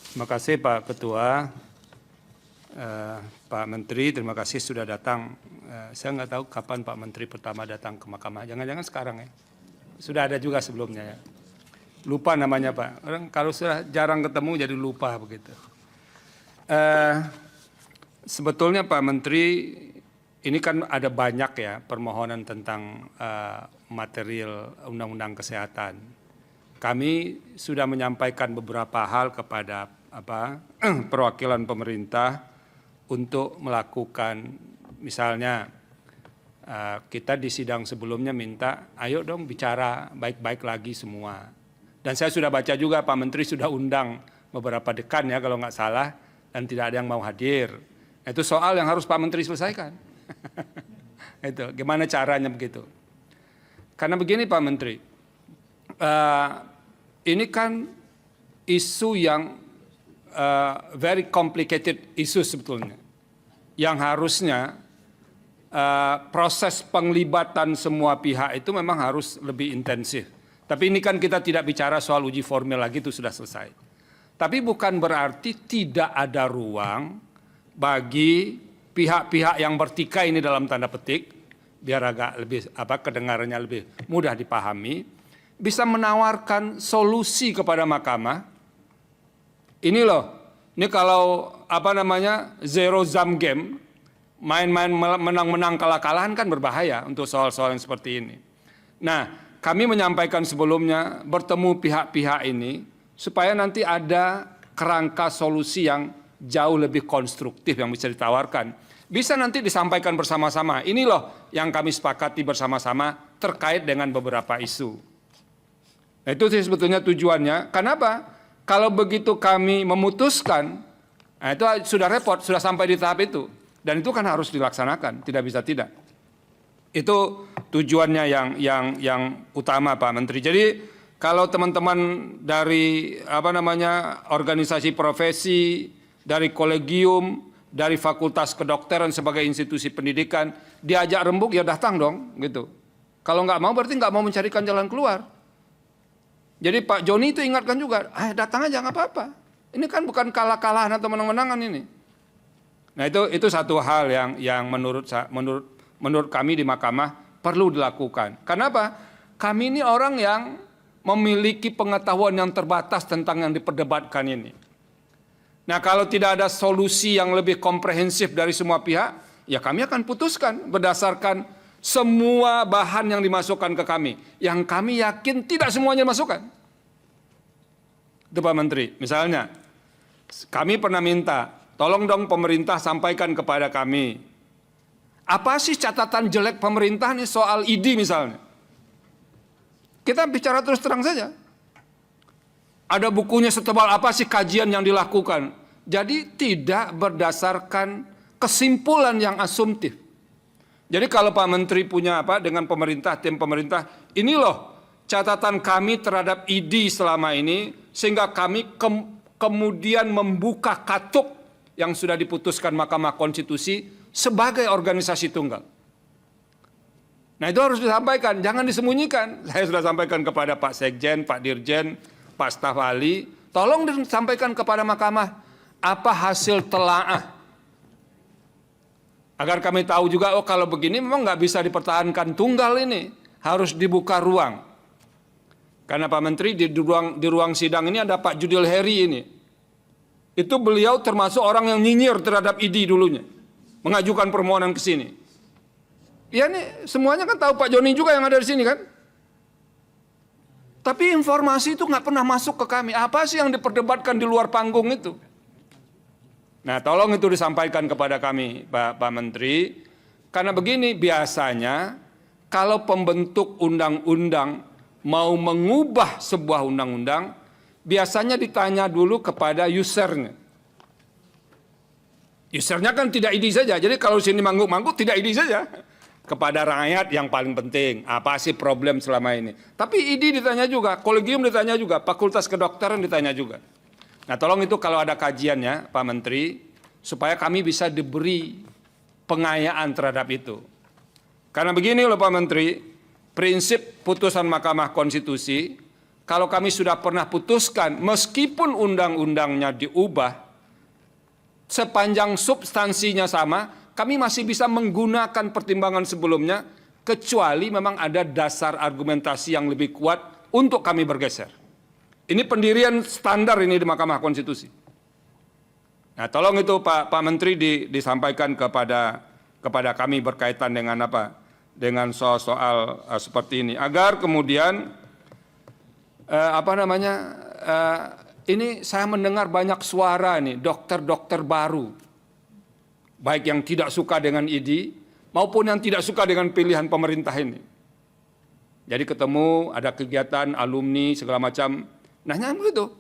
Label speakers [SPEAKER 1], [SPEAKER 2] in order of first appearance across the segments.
[SPEAKER 1] Terima kasih Pak Ketua, Pak Menteri, terima kasih sudah datang. Saya nggak tahu kapan Pak Menteri pertama datang ke Mahkamah, jangan-jangan sekarang ya. Sudah ada juga sebelumnya ya. Lupa namanya Pak, orang kalau sudah jarang ketemu jadi lupa begitu. Sebetulnya Pak Menteri, ini kan ada banyak ya permohonan tentang material Undang-Undang Kesehatan. Kami sudah menyampaikan beberapa hal kepada perwakilan pemerintah untuk melakukan, misalnya kita di sidang sebelumnya minta, ayo dong bicara baik-baik lagi semua. Dan saya sudah baca juga Pak Menteri sudah undang beberapa dekan ya kalau nggak salah, dan tidak ada yang mau hadir. Itu soal yang harus Pak Menteri selesaikan. Itu gimana caranya begitu? Karena begini Pak Menteri, ini kan isu yang very complicated isu sebetulnya, yang harusnya proses penglibatan semua pihak itu memang harus lebih intensif. Tapi ini kan kita tidak bicara soal uji formil lagi, itu sudah selesai. Tapi bukan berarti tidak ada ruang bagi pihak-pihak yang bertikai ini dalam tanda petik, biar agak lebih kedengarannya lebih mudah dipahami, bisa menawarkan solusi kepada mahkamah. Ini loh, ini kalau zero sum game, main-main menang-menang kalah-kalahan kan berbahaya untuk soal-soal yang seperti ini. Nah, kami menyampaikan sebelumnya bertemu pihak-pihak ini supaya nanti ada kerangka solusi yang jauh lebih konstruktif yang bisa ditawarkan. Bisa nanti disampaikan bersama-sama. Ini loh yang kami sepakati bersama-sama terkait dengan beberapa isu. Nah, itu sih sebetulnya tujuannya. Kenapa? Kalau begitu kami memutuskan, nah itu sudah repot, sudah sampai di tahap itu. Dan itu kan harus dilaksanakan, tidak bisa tidak. Itu tujuannya yang utama Pak Menteri. Jadi kalau teman-teman dari organisasi profesi, dari kolegium, dari fakultas kedokteran sebagai institusi pendidikan diajak rembuk ya datang dong gitu. Kalau nggak mau berarti nggak mau mencarikan jalan keluar. Jadi Pak Joni itu ingatkan juga, datang aja nggak apa-apa. Ini kan bukan kalah-kalahan atau menang-menangan ini. Nah itu satu hal yang menurut kami di mahkamah perlu dilakukan. Kenapa? Kami ini orang yang memiliki pengetahuan yang terbatas tentang yang diperdebatkan ini. Nah kalau tidak ada solusi yang lebih komprehensif dari semua pihak, ya kami akan putuskan berdasarkan semua bahan yang dimasukkan ke kami. Yang kami yakin tidak semuanya dimasukkan. Itu Pak Menteri. Misalnya, kami pernah minta, tolong dong pemerintah sampaikan kepada kami. Apa sih catatan jelek pemerintah nih soal ID misalnya? Kita bicara terus terang saja. Ada bukunya setebal apa sih kajian yang dilakukan? Jadi tidak berdasarkan kesimpulan yang asumtif. Jadi kalau Pak Menteri punya dengan pemerintah, tim pemerintah, ini loh catatan kami terhadap ID selama ini, sehingga kami kemudian membuka katup yang sudah diputuskan Mahkamah Konstitusi sebagai organisasi tunggal. Nah itu harus disampaikan, jangan disembunyikan. Saya sudah sampaikan kepada Pak Sekjen, Pak Dirjen, Pak Staf Ahli, tolong disampaikan kepada Mahkamah apa hasil telaah. Agar kami tahu juga, oh kalau begini memang nggak bisa dipertahankan tunggal ini, harus dibuka ruang. Karena Pak Menteri di ruang sidang ini ada Pak Judil Heri ini. Itu beliau termasuk orang yang nyinyir terhadap ID dulunya, mengajukan permohonan ke sini. Ya nih semuanya kan tahu Pak Joni juga yang ada di sini kan. Tapi informasi itu nggak pernah masuk ke kami. Apa sih yang diperdebatkan di luar panggung itu? Nah tolong itu disampaikan kepada kami Pak Menteri. Karena begini biasanya kalau pembentuk undang-undang mau mengubah sebuah undang-undang, biasanya ditanya dulu kepada usernya. Usernya kan tidak ID saja, jadi kalau sini mangguk-mangguk tidak ID saja. Kepada rakyat yang paling penting, apa sih problem selama ini. Tapi ID ditanya juga, kolegium ditanya juga, fakultas kedokteran ditanya juga. Nah tolong itu kalau ada kajiannya Pak Menteri, supaya kami bisa diberi pengayaan terhadap itu. Karena begini loh Pak Menteri, prinsip putusan Mahkamah Konstitusi, kalau kami sudah pernah putuskan, meskipun undang-undangnya diubah, sepanjang substansinya sama, kami masih bisa menggunakan pertimbangan sebelumnya, kecuali memang ada dasar argumentasi yang lebih kuat untuk kami bergeser. Ini pendirian standar ini di Mahkamah Konstitusi. Nah, tolong itu Pak Menteri disampaikan kepada kami berkaitan dengan apa? Dengan soal seperti ini, agar kemudian ini saya mendengar banyak suara nih, dokter-dokter baru, baik yang tidak suka dengan ID maupun yang tidak suka dengan pilihan pemerintah ini. Jadi ketemu, ada kegiatan alumni segala macam, nanya begitu.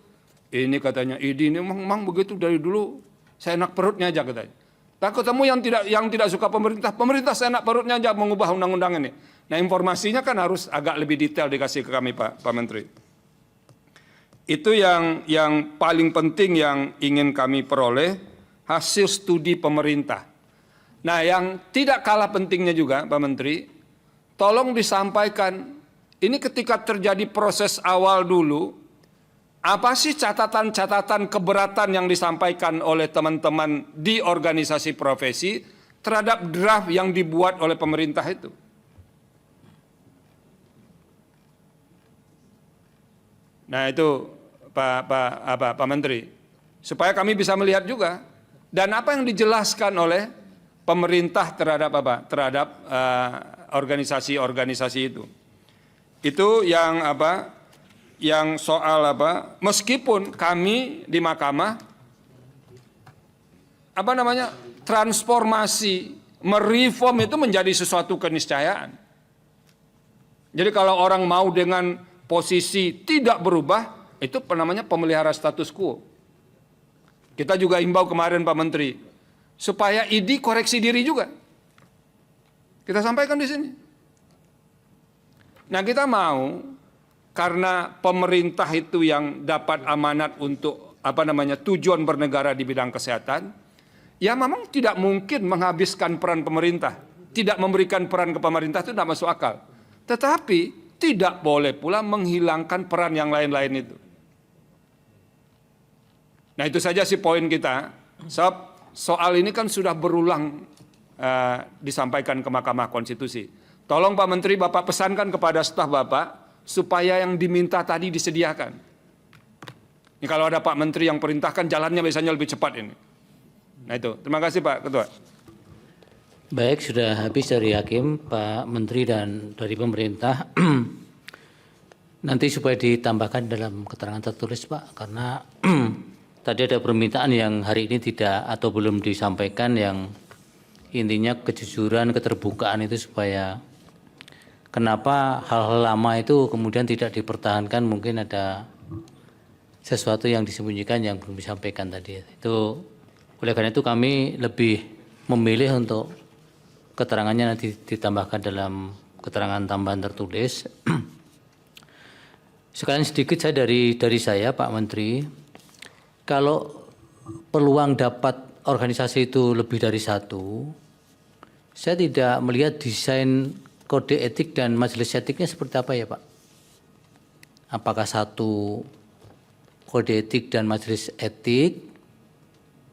[SPEAKER 1] Ini katanya ID ini memang begitu dari dulu, saya enak perutnya aja katanya. Tak ketemu yang tidak suka pemerintah saya enak perutnya aja mengubah undang-undang ini. Nah, informasinya kan harus agak lebih detail dikasih ke kami Pak Menteri. Itu yang paling penting yang ingin kami peroleh, hasil studi pemerintah. Nah, yang tidak kalah pentingnya juga Pak Menteri, tolong disampaikan, ini ketika terjadi proses awal dulu, apa sih catatan-catatan keberatan yang disampaikan oleh teman-teman di organisasi profesi terhadap draft yang dibuat oleh pemerintah itu? Nah, itu Pak Menteri, supaya kami bisa melihat juga dan apa yang dijelaskan oleh pemerintah terhadap terhadap organisasi-organisasi itu. Itu yang yang soal meskipun kami di Mahkamah transformasi, mereform itu menjadi sesuatu keniscayaan. Jadi kalau orang mau dengan posisi tidak berubah, itu namanya pemelihara status quo. Kita juga imbau kemarin Pak Menteri, supaya ID koreksi diri juga. Kita sampaikan di sini. Nah, kita mau, karena pemerintah itu yang dapat amanat untuk tujuan bernegara di bidang kesehatan, ya memang tidak mungkin menghabiskan peran pemerintah, tidak memberikan peran ke pemerintah itu tidak masuk akal. Tetapi tidak boleh pula menghilangkan peran yang lain-lain itu. Nah, itu saja sih poin kita. Soal ini kan sudah berulang disampaikan ke Mahkamah Konstitusi. Tolong Pak Menteri, Bapak pesankan kepada staf Bapak, supaya yang diminta tadi disediakan. Ini kalau ada Pak Menteri yang perintahkan, jalannya biasanya lebih cepat ini. Nah itu, terima kasih Pak Ketua.
[SPEAKER 2] Baik, sudah habis dari Hakim, Pak Menteri dan dari pemerintah. Nanti supaya ditambahkan dalam keterangan tertulis Pak, karena tadi ada permintaan yang hari ini tidak atau belum disampaikan, yang intinya kejujuran, keterbukaan itu supaya kenapa hal-hal lama itu kemudian tidak dipertahankan, mungkin ada sesuatu yang disembunyikan yang belum disampaikan tadi. Itu oleh karena itu kami lebih memilih untuk keterangannya nanti ditambahkan dalam keterangan tambahan tertulis. Sekalian sedikit saya dari saya Pak Menteri, kalau peluang dapat organisasi itu lebih dari satu, saya tidak melihat desain kode etik dan majelis etiknya seperti apa ya Pak? Apakah satu kode etik dan majelis etik,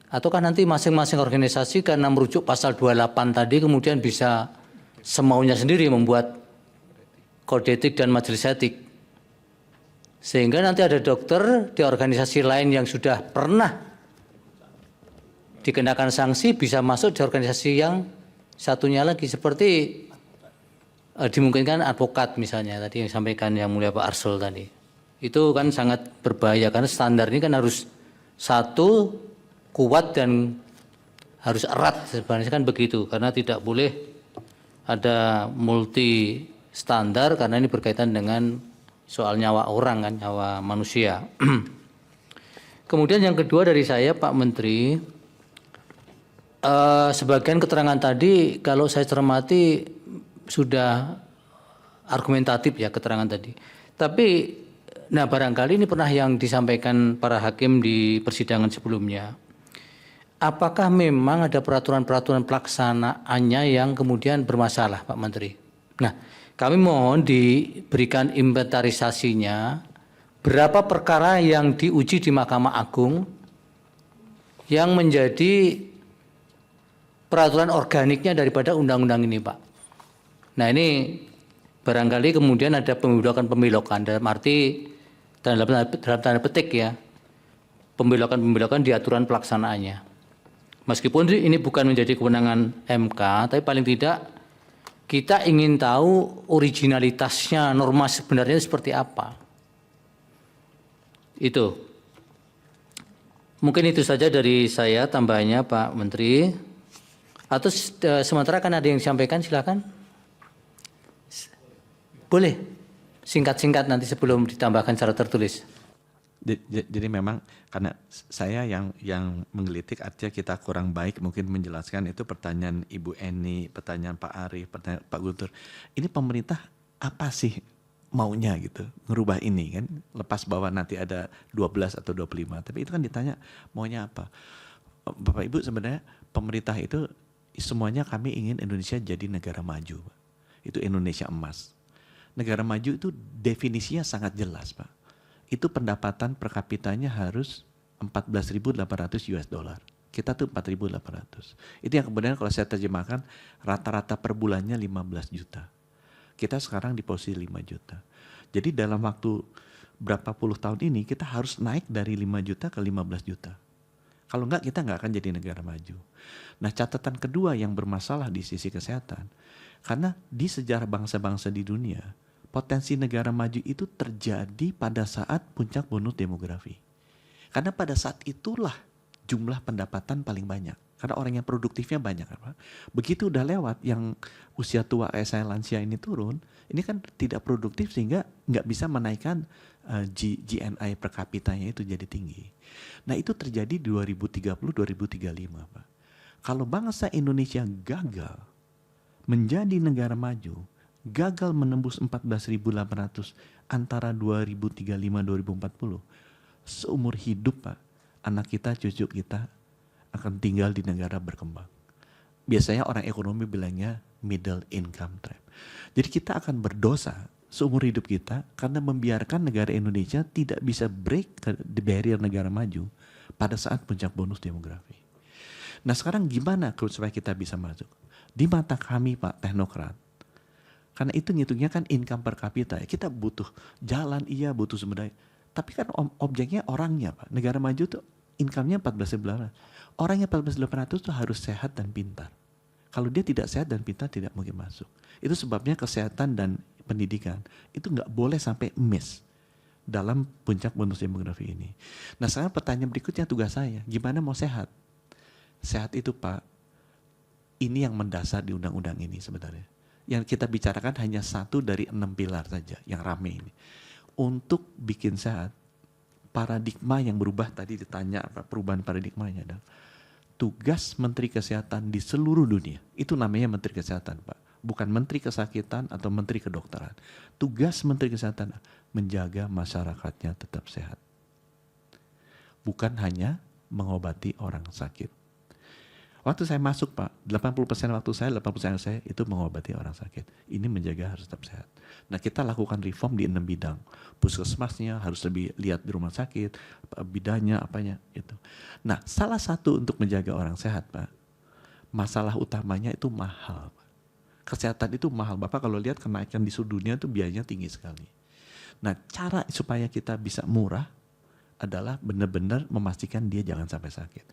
[SPEAKER 2] ataukah nanti masing-masing organisasi karena merujuk pasal 28 tadi kemudian bisa semaunya sendiri membuat kode etik dan majelis etik? Sehingga nanti ada dokter di organisasi lain yang sudah pernah dikenakan sanksi bisa masuk di organisasi yang satunya lagi, seperti dimungkinkan advokat misalnya tadi yang disampaikan yang mulia Pak Arsul tadi. Itu kan sangat berbahaya karena standar ini kan harus satu, kuat dan harus erat sebenarnya kan begitu, karena tidak boleh ada multi standar karena ini berkaitan dengan soal nyawa orang kan, nyawa manusia. Kemudian yang kedua dari saya Pak Menteri, sebagian keterangan tadi kalau saya cermati sudah argumentatif ya keterangan tadi. Tapi nah barangkali ini pernah yang disampaikan para hakim di persidangan sebelumnya. Apakah memang ada peraturan-peraturan pelaksanaannya yang kemudian bermasalah Pak Menteri? Nah, kami mohon diberikan inventarisasinya berapa perkara yang diuji di Mahkamah Agung yang menjadi peraturan organiknya daripada undang-undang ini, Pak. Nah, ini barangkali kemudian ada pembelokan dalam arti dalam tanda petik ya, pembelokan di aturan pelaksanaannya. Meskipun ini bukan menjadi kewenangan MK, tapi paling tidak kita ingin tahu originalitasnya, norma sebenarnya seperti apa. Itu. Mungkin itu saja dari saya tambahannya Pak Menteri. Atau sementara kan ada yang disampaikan, silakan. Boleh. Singkat-singkat nanti sebelum ditambahkan secara tertulis.
[SPEAKER 3] Jadi memang karena saya yang menggelitik, artinya kita kurang baik mungkin menjelaskan. Itu pertanyaan Ibu Eni, pertanyaan Pak Arief, pertanyaan Pak Guntur. Ini pemerintah apa sih maunya gitu, ngerubah ini kan, lepas bahwa nanti ada 12 atau 25, tapi itu kan ditanya maunya apa. Bapak Ibu, sebenarnya pemerintah itu semuanya kami ingin Indonesia jadi negara maju, Pak. Itu Indonesia emas. Negara maju itu definisinya sangat jelas, Pak. Itu pendapatan per kapitanya harus 14.800 US dollar. Kita tuh 4.800. Itu yang kemudian kalau saya terjemahkan rata-rata per bulannya 15 juta. Kita sekarang di posisi 5 juta. Jadi dalam waktu berapa puluh tahun ini kita harus naik dari 5 juta ke 15 juta. Kalau enggak kita enggak akan jadi negara maju. Nah, catatan kedua yang bermasalah di sisi kesehatan, karena di sejarah bangsa-bangsa di dunia, potensi negara maju itu terjadi pada saat puncak bonus demografi. Karena pada saat itulah jumlah pendapatan paling banyak. Karena orang yang produktifnya banyak. Begitu udah lewat yang usia tua kayak saya lansia ini turun, ini kan tidak produktif sehingga nggak bisa menaikkan GNI per kapitanya itu jadi tinggi. Nah itu terjadi di 2030-2035 Pak. Kalau bangsa Indonesia gagal menjadi negara maju, gagal menembus 14.800 antara 2035-2040, seumur hidup Pak, anak kita, cucu kita akan tinggal di negara berkembang. Biasanya orang ekonomi bilangnya middle income trap. Jadi kita akan berdosa seumur hidup kita karena membiarkan negara Indonesia tidak bisa break the barrier negara maju pada saat puncak bonus demografi. Nah sekarang gimana supaya kita bisa masuk? Di mata kami Pak teknokrat, karena itu ngitungnya kan income per kapita. Kita butuh jalan, iya butuh sumber daya. Tapi kan objeknya orangnya Pak. Negara maju tuh income-nya 14.800. Orangnya 14.800 tuh harus sehat dan pintar. Kalau dia tidak sehat dan pintar tidak mungkin masuk. Itu sebabnya kesehatan dan pendidikan itu nggak boleh sampai miss dalam puncak bonus demografi ini. Nah sekarang pertanyaan berikutnya tugas saya, gimana mau sehat? Sehat itu Pak, ini yang mendasar di undang-undang ini sebenarnya. Yang kita bicarakan hanya satu dari 6 pilar saja yang rame ini. Untuk bikin sehat, paradigma yang berubah tadi ditanya perubahan paradigmanya adalah tugas Menteri Kesehatan di seluruh dunia. Itu namanya Menteri Kesehatan Pak. Bukan Menteri Kesakitan atau Menteri Kedokteran. Tugas Menteri Kesehatan menjaga masyarakatnya tetap sehat. Bukan hanya mengobati orang sakit. Waktu saya masuk Pak, 80% waktu saya, 80% saya itu mengobati orang sakit. Ini menjaga harus tetap sehat. Nah kita lakukan reform di 6 bidang. Puskesmasnya harus lebih lihat di rumah sakit, bidangnya apanya itu. Nah salah satu untuk menjaga orang sehat Pak, masalah utamanya itu mahal. Kesehatan itu mahal. Bapak kalau lihat kenaikan di seluruh dunia itu biayanya tinggi sekali. Nah cara supaya kita bisa murah adalah benar-benar memastikan dia jangan sampai sakit.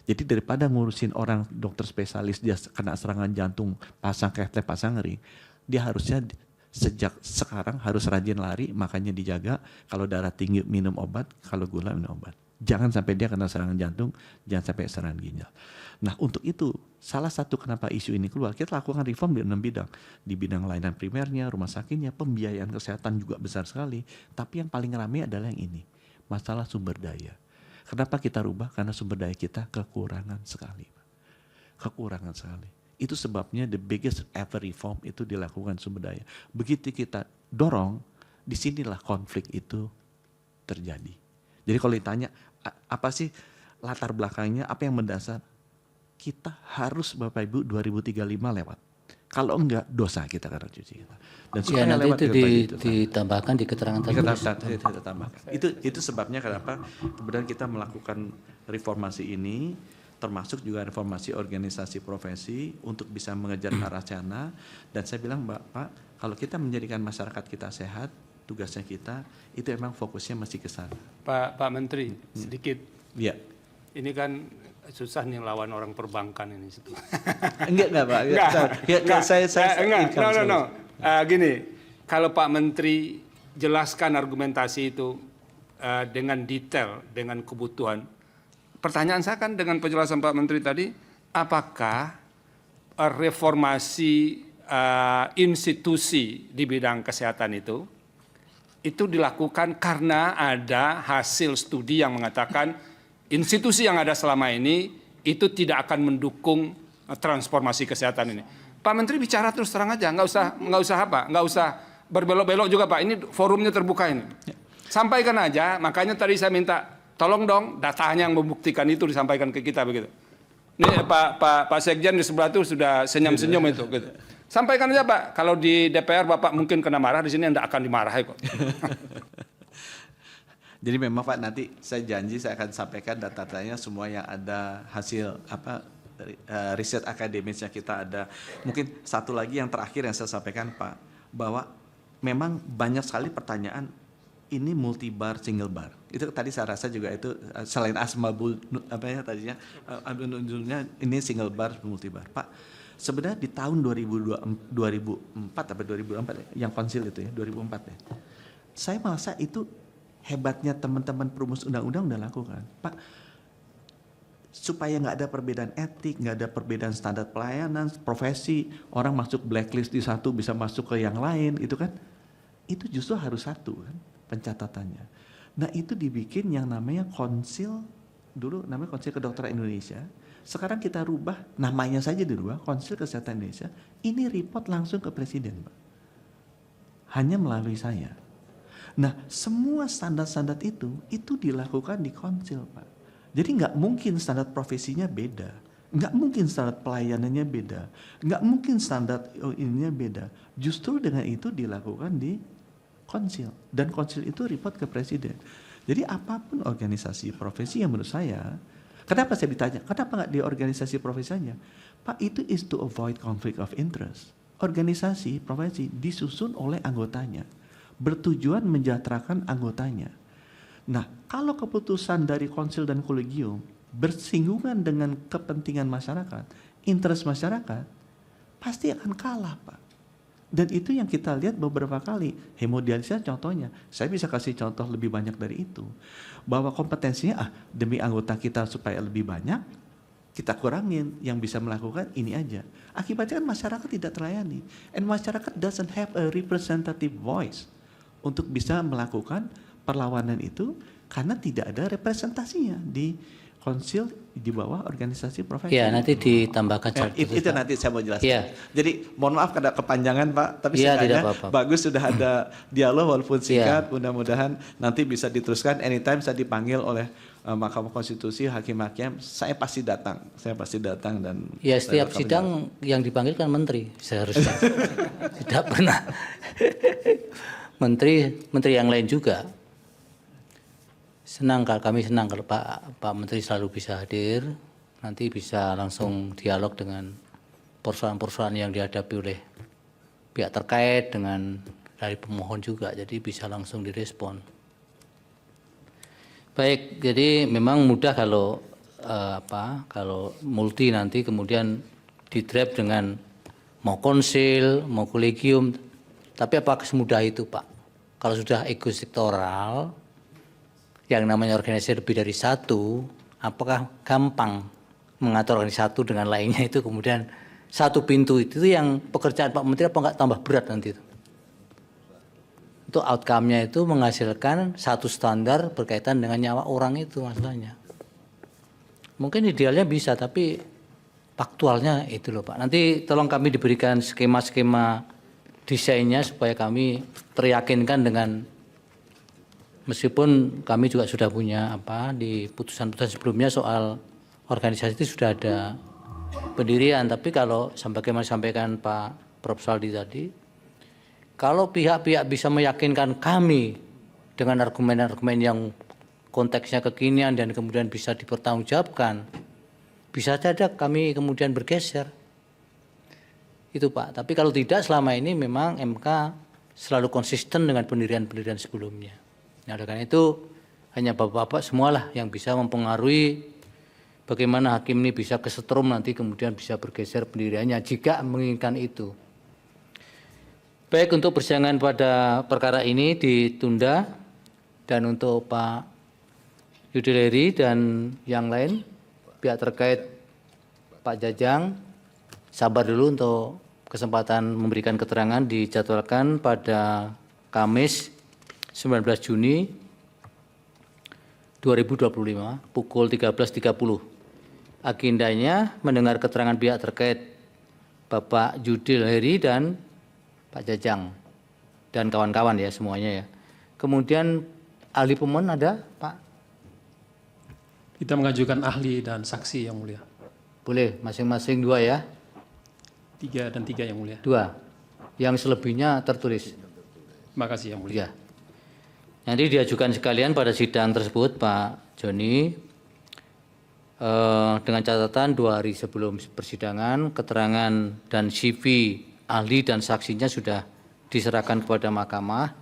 [SPEAKER 3] Jadi daripada ngurusin orang dokter spesialis dia kena serangan jantung, pasang catheter, pasang ring, dia harusnya sejak sekarang harus rajin lari, makanya dijaga. Kalau darah tinggi minum obat, kalau gula minum obat. Jangan sampai dia kena serangan jantung, jangan sampai serangan ginjal. Nah untuk itu, salah satu kenapa isu ini keluar, kita lakukan reform di 6 bidang. Di bidang layanan primernya, rumah sakitnya, pembiayaan kesehatan juga besar sekali. Tapi yang paling ramai adalah yang ini, masalah sumber daya. Kenapa kita rubah? Karena sumber daya kita kekurangan sekali. Kekurangan sekali. Itu sebabnya the biggest ever reform itu dilakukan sumber daya. Begitu kita dorong, disinilah konflik itu terjadi. Jadi kalau ditanya, apa sih latar belakangnya, apa yang mendasar? Kita harus Bapak Ibu 2035 lewat. Kalau enggak, dosa kita karena cuci kita. Dan
[SPEAKER 2] Ya
[SPEAKER 3] supaya
[SPEAKER 2] nanti
[SPEAKER 3] lewat
[SPEAKER 2] itu
[SPEAKER 3] gerbang itu,
[SPEAKER 2] ditambahkan di keterangan tertulis.
[SPEAKER 3] kita tambahkan. Itu sebabnya kenapa kemudian kita melakukan reformasi ini, termasuk juga reformasi organisasi profesi untuk bisa mengejar arah sana. Dan saya bilang, Pak, kalau kita menjadikan masyarakat kita sehat, tugasnya kita itu emang fokusnya masih ke sana.
[SPEAKER 1] Pak Menteri, sedikit.
[SPEAKER 3] Iya.
[SPEAKER 1] Ini kan susah nih lawan orang perbankan ini.
[SPEAKER 3] Enggak Pak.
[SPEAKER 1] No. Gini, kalau Pak Menteri jelaskan argumentasi itu dengan detail, dengan kebutuhan. Pertanyaan saya kan dengan penjelasan Pak Menteri tadi, apakah reformasi institusi di bidang kesehatan itu dilakukan karena ada hasil studi yang mengatakan institusi yang ada selama ini itu tidak akan mendukung transformasi kesehatan ini. Pak Menteri bicara terus terang aja, nggak usah berbelok-belok juga Pak. Ini forumnya terbuka ini. Sampaikan aja. Makanya tadi saya minta tolong dong datanya yang membuktikan itu disampaikan ke kita begitu. Ini Pak Sekjen di sebelah itu sudah senyum-senyum itu. Gitu. Sampaikan aja Pak. Kalau di DPR Bapak mungkin kena marah, di sini Anda akan dimarahi kok.
[SPEAKER 3] Jadi memang Pak, nanti saya janji saya akan sampaikan data-datanya semua yang ada hasil riset akademisnya kita ada. Mungkin satu lagi yang terakhir yang saya sampaikan Pak, bahwa memang banyak sekali pertanyaan ini multibar single bar. Itu tadi saya rasa juga itu selain asmabul tadinya ini single bar multibar. Pak, sebenarnya di tahun 2004 atau 2004 yang konsil itu ya, 2004 ya. Saya merasa itu hebatnya teman-teman perumus undang-undang udah lakukan. Pak, supaya nggak ada perbedaan etik, nggak ada perbedaan standar pelayanan, profesi, orang masuk blacklist di satu bisa masuk ke yang lain, itu kan. Itu justru harus satu kan pencatatannya. Nah itu dibikin yang namanya konsil, dulu namanya Konsil Kedokteran Indonesia, sekarang kita rubah, namanya saja dirubah, Konsil Kesehatan Indonesia, ini report langsung ke Presiden Pak. Hanya melalui saya. Nah, semua standar-standar itu dilakukan di konsil, Pak. Jadi nggak mungkin standar profesinya beda, nggak mungkin standar pelayanannya beda, nggak mungkin standar ininya beda. Justru dengan itu dilakukan di konsil, dan konsil itu report ke Presiden. Jadi apapun organisasi profesi yang menurut saya, kenapa saya ditanya, kenapa nggak di organisasi profesi saja? Pak, itu is to avoid conflict of interest. Organisasi profesi disusun oleh anggotanya, bertujuan mensejahterakan anggotanya. Nah, kalau keputusan dari konsil dan kolegium bersinggungan dengan kepentingan masyarakat, interest masyarakat, pasti akan kalah, Pak. Dan itu yang kita lihat beberapa kali. Hemodialisis contohnya, saya bisa kasih contoh lebih banyak dari itu. Bahwa kompetensinya, demi anggota kita supaya lebih banyak, kita kurangin, yang bisa melakukan ini aja. Akibatnya kan masyarakat tidak terlayani. And masyarakat doesn't have a representative voice untuk bisa melakukan perlawanan itu karena tidak ada representasinya di konsil di bawah organisasi profesi.
[SPEAKER 2] Ya, nanti ditambahkan
[SPEAKER 3] itu nanti saya mau jelaskan.
[SPEAKER 2] Ya.
[SPEAKER 3] Jadi mohon maaf karena kepanjangan Pak, tapi
[SPEAKER 2] ya,
[SPEAKER 3] sebenarnya bagus sudah ada dialog walaupun singkat. Mudah-mudahan nanti bisa diteruskan anytime saya dipanggil oleh Mahkamah Konstitusi, hakim-hakim, saya pasti datang dan
[SPEAKER 2] ya setiap sidang yang dipanggil kan menteri seharusnya. Tidak pernah menteri yang lain juga. Kami senang kalau Pak Menteri selalu bisa hadir, nanti bisa langsung dialog dengan persoalan-persoalan yang dihadapi oleh pihak terkait dengan dari pemohon juga, jadi bisa langsung direspon. Baik, jadi memang mudah kalau kalau multi nanti kemudian di draft dengan mau konsil, mau kolegium, tapi apakah semudah itu Pak? Kalau sudah ego sektoral, yang namanya organisasi lebih dari satu, apakah gampang mengatur organisasi satu dengan lainnya itu kemudian satu pintu itu yang pekerjaan Pak Menteri apa enggak tambah berat nanti itu? Itu outcome-nya itu menghasilkan satu standar berkaitan dengan nyawa orang itu masalahnya. Mungkin idealnya bisa, tapi faktualnya itu loh Pak. Nanti tolong kami diberikan skema-skema desainnya supaya kami teryakinkan dengan, meskipun kami juga sudah punya di putusan-putusan sebelumnya soal organisasi itu sudah ada pendirian. Tapi kalau sebagaimana disampaikan Pak Prof. Saldi tadi, kalau pihak-pihak bisa meyakinkan kami dengan argumen-argumen yang konteksnya kekinian dan kemudian bisa dipertanggungjawabkan, bisa saja kami kemudian bergeser. Itu Pak. Tapi kalau tidak, selama ini memang MK selalu konsisten dengan pendirian-pendirian sebelumnya. Nah, oleh karena itu hanya bapak-bapak semualah yang bisa mempengaruhi bagaimana hakim ini bisa kesetrum nanti kemudian bisa bergeser pendiriannya jika menginginkan itu. Baik, untuk persidangan pada perkara ini ditunda, dan untuk Pak Yudhileri dan yang lain pihak terkait Pak Jajang sabar dulu untuk kesempatan memberikan keterangan, dijadwalkan pada Kamis 19 Juni 2025 pukul 13.30. Agendanya mendengar keterangan pihak terkait Bapak Yudhileri dan Pak Jajang dan kawan-kawan ya semuanya ya. Kemudian ahli pemohon ada Pak?
[SPEAKER 4] Kita mengajukan ahli dan saksi yang mulia.
[SPEAKER 2] Boleh masing-masing 2 ya?
[SPEAKER 4] 3 dan 3 yang mulia.
[SPEAKER 2] 2. Yang selebihnya tertulis.
[SPEAKER 4] Terima kasih yang mulia.
[SPEAKER 2] Ya. Nanti diajukan sekalian pada sidang tersebut Pak Joni, dengan catatan 2 hari sebelum persidangan keterangan dan CV ahli dan saksinya sudah diserahkan kepada mahkamah,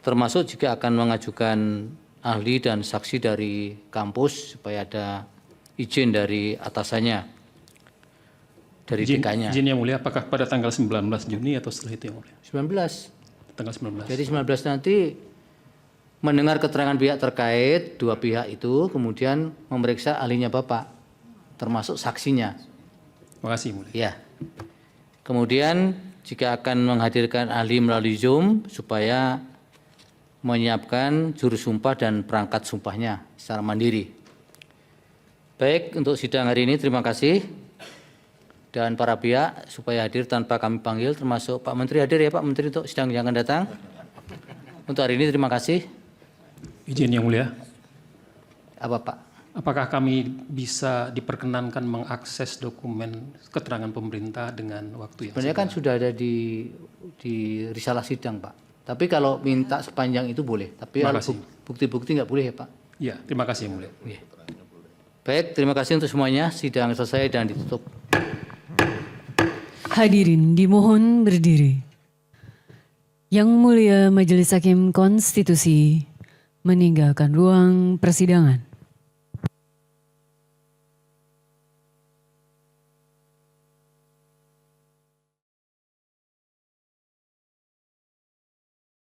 [SPEAKER 2] termasuk juga akan mengajukan ahli dan saksi dari kampus supaya ada izin dari atasannya, dari DK-nya.
[SPEAKER 4] Izin yang mulia, apakah pada tanggal 19 Juni atau setelah itu yang mulia?
[SPEAKER 2] 19.
[SPEAKER 4] Tanggal 19.
[SPEAKER 2] Jadi 19 nanti mendengar keterangan pihak terkait, 2 pihak itu, kemudian memeriksa ahlinya Bapak, termasuk saksinya.
[SPEAKER 4] Terima kasih yang mulia.
[SPEAKER 2] Ya. Kemudian jika akan menghadirkan ahli melalui Zoom supaya menyiapkan juru sumpah dan perangkat sumpahnya secara mandiri. Baik, untuk sidang hari ini terima kasih. Dan para pihak supaya hadir tanpa kami panggil, termasuk Pak Menteri hadir ya Pak Menteri untuk sidang yang akan datang. Untuk hari ini terima kasih.
[SPEAKER 4] Izin yang mulia,
[SPEAKER 2] Apa Pak?
[SPEAKER 4] apakah kami bisa diperkenankan mengakses dokumen keterangan pemerintah dengan waktu yang
[SPEAKER 2] Sebenarnya kan sudah ada di risalah sidang Pak. Tapi kalau minta sepanjang itu boleh. Tapi
[SPEAKER 4] Terima
[SPEAKER 2] kalau
[SPEAKER 4] kasih.
[SPEAKER 2] bukti-bukti nggak boleh ya Pak.
[SPEAKER 4] Ya, terima kasih yang mulia.
[SPEAKER 2] Iya. Baik, terima kasih untuk semuanya. Sidang selesai dan ditutup.
[SPEAKER 5] Hadirin dimohon berdiri. Yang Mulia Majelis Hakim Konstitusi meninggalkan ruang persidangan.